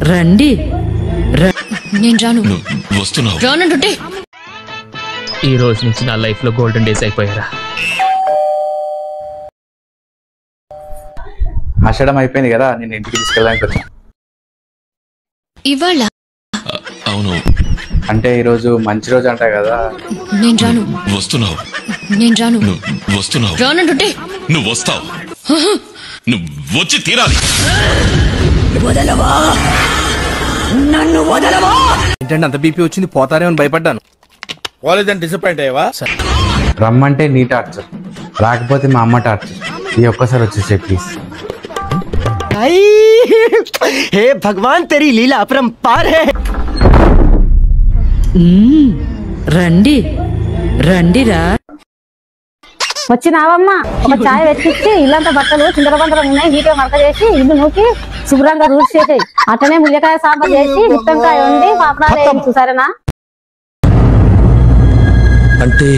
రండి. నేను రాను. వస్తున్నావు. రానంటుంటే ఈ రోజు నుంచి నా లైఫ్ లో గోల్డెన్ డేస్ అయిపోయారా. ఆషాఢం అయిపోయింది కదా, నేను ఇంటికి తీసుకెళ్ళడానికి వచ్చాను. ఇవాళ అవును. అంటే ఈరోజు మంచి రోజు అంటా కదా. నేను రాను. వస్తున్నావు. నేను రాను. వస్తున్నావు. రానంటుంటే నువ్వు వస్తావు. నువ్వు వచ్చి తీరాలి. వదలవా, నన్ను వదలవా. ఏంటంటే అంత బీపీ వచ్చింది, పోతారేమని భయపడ్డాను. పోలేదని డిసప్పాయింట్ అయ్యావా? రమ్మంటే నీ టార్చర్, రాకపోతే మా అమ్మ టార్చర్. ఈ ఒక్కసారి వచ్చేసే ప్లీజ్. हे भगवान तेरी लीला अपरंपार है। రండి రండిరా. వచ్చినావమ్మా, ఒక ఛాయ్ వెతికిచ్చి ఇల్లంతా బట్టలు చిందరబందరం ఉన్నాయి, నీట్గా మరక చేసి ఇల్లు నూకి శుభ్రంగా రూల్స్ చేసాయి. అట్లనే ముల్లకాయ సాంబార్ చేసి గుత్తంకాయ వండి పాపడాలు వేయించు, సరేనా? అంటే